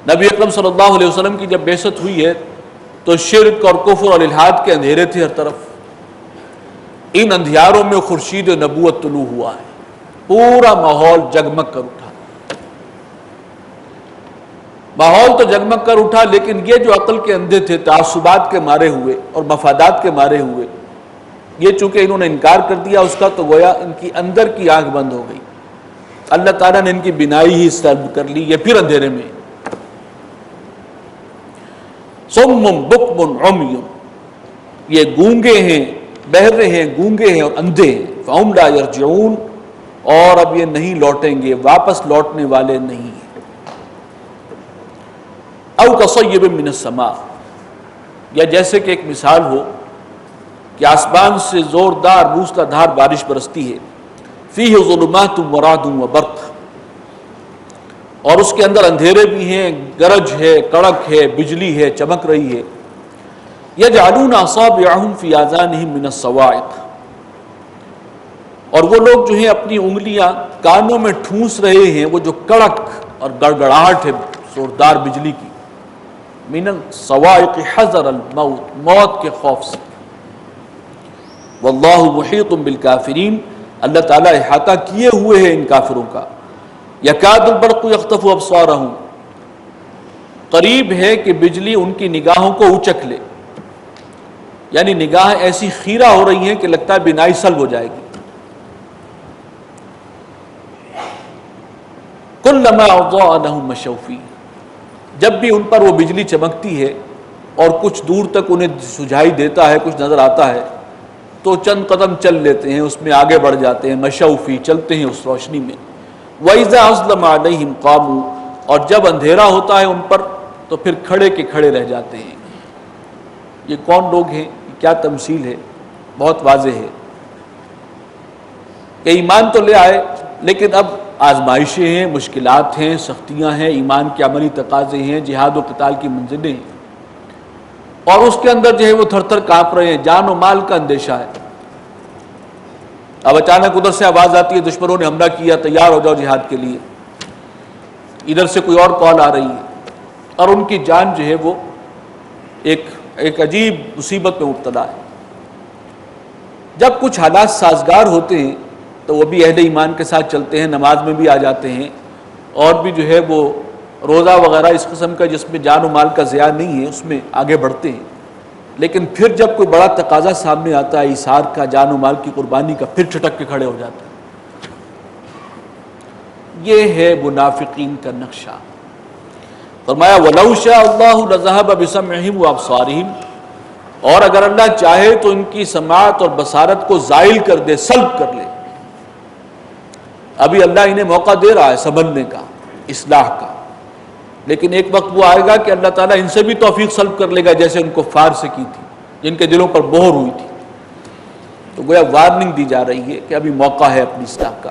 نبی اکرم صلی اللہ علیہ وسلم کی جب بعثت ہوئی ہے تو شرک اور کفر اور الحاد کے اندھیرے تھے ہر طرف، ان اندھیاروں میں خورشید نبوت طلوع ہوا ہے، پورا ماحول جگمگ کر اٹھا، ماحول تو جگمگ کر اٹھا، لیکن یہ جو عقل کے اندھے تھے، تعصبات کے مارے ہوئے اور مفادات کے مارے ہوئے، یہ چونکہ انہوں نے انکار کر دیا اس کا، تو گویا ان کی اندر کی آنکھ بند ہو گئی، اللہ تعالیٰ نے ان کی بینائی ہی سلب کر لی، یہ پھر اندھیرے میں۔ صم بکم عمی، یہ گونگے ہیں، بہرے ہیں، گونگے ہیں اور اندھے ہیں، فہم لا یرجعون، اور اب یہ نہیں لوٹیں گے، واپس لوٹنے والے نہیں ہیں۔ او کصیب من السماء، یا جیسے کہ ایک مثال ہو کہ آسمان سے زوردار موسلا دھار بارش برستی ہے، فیہ ظلمات ورعد وبرق، اور اس کے اندر اندھیرے بھی ہیں، گرج ہے، کڑک ہے، بجلی ہے، چمک رہی ہے، یجعلون اصابعهم فی آذانہم من الصواعق، اور وہ لوگ جو ہیں اپنی انگلیاں کانوں میں ٹھونس رہے ہیں، وہ جو کڑک اور گڑگڑاہٹ ہے زوردار بجلی کی، من الصواعق حذر الموت، موت کے خوف سے۔ واللہ محیط بالکافرین، اللہ تعالیٰ احاطہ کیے ہوئے ہیں ان کافروں کا۔ یکاد البرق یخطف ابصارہم، قریب ہے کہ بجلی ان کی نگاہوں کو اچک لے، یعنی نگاہ ایسی خیرہ ہو رہی ہیں کہ لگتا ہے بینائی سلب ہو جائے گی۔ کلما اضاء لهم مشوا فیہ، جب بھی ان پر وہ بجلی چمکتی ہے اور کچھ دور تک انہیں سجھائی دیتا ہے، کچھ نظر آتا ہے، تو چند قدم چل لیتے ہیں، اس میں آگے بڑھ جاتے ہیں، مشوا فیہ، چلتے ہیں اس روشنی میں۔ وَإِذَا أَظْلَمَ عَلَيْهِمْ قَامُوا، اور جب اندھیرا ہوتا ہے ان پر تو پھر کھڑے کے کھڑے رہ جاتے ہیں۔ یہ کون لوگ ہیں، کیا تمثیل ہے؟ بہت واضح ہے کہ ایمان تو لے آئے، لیکن اب آزمائشیں ہیں، مشکلات ہیں، سختیاں ہیں، ایمان کے عملی تقاضے ہیں، جہاد و قتال کی منزلیں ہیں، اور اس کے اندر جو ہے وہ تھر تھر کانپ رہے ہیں، جان و مال کا اندیشہ ہے۔ اب اچانک ادھر سے آواز آتی ہے دشمنوں نے حملہ کیا، تیار ہو جاؤ جہاد کے لیے، ادھر سے کوئی اور کال آ رہی ہے، اور ان کی جان جو ہے وہ ایک عجیب مصیبت میں مبتلا ہے۔ جب کچھ حالات سازگار ہوتے ہیں تو وہ بھی اہل ایمان کے ساتھ چلتے ہیں، نماز میں بھی آ جاتے ہیں، اور بھی جو ہے وہ روزہ وغیرہ اس قسم کا جس میں جان و مال کا ضیاع نہیں ہے اس میں آگے بڑھتے ہیں۔ لیکن پھر جب کوئی بڑا تقاضا سامنے آتا ہے ایثار کا، جان و مال کی قربانی کا، پھر چھٹک کے کھڑے ہو جاتے ہیں۔ یہ ہے منافقین کا نقشہ۔ فرمایا وَلَوْ شَاءَ اللَّهُ لَذَهَبَ بِسَمْعِهِمْ وَأَبْصَارِهِمْ، اور اگر اللہ چاہے تو ان کی سماعت اور بصارت کو زائل کر دے، سلب کر لے۔ ابھی اللہ انہیں موقع دے رہا ہے سنبھلنے کا، اصلاح کا، لیکن ایک وقت وہ آئے گا کہ اللہ تعالیٰ ان سے بھی توفیق سلب کر لے گا، جیسے ان کفار سے کی تھی جن کے دلوں پر مہر ہوئی تھی۔ تو گویا وارننگ دی جا رہی ہے کہ ابھی موقع ہے اپنی اصلاح کا۔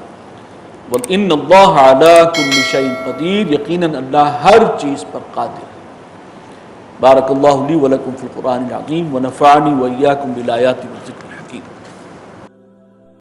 وَإِنَّ اللَّهَ عَلَىٰ كُلِّ شَيْءٍ قَدِيرٌ، یقیناً اللہ ہر چیز پر قادر ہے۔ بارک اللہ لی ولکم فی القرآن العظیم ونفعنی وإیاکم بالآیات والذکر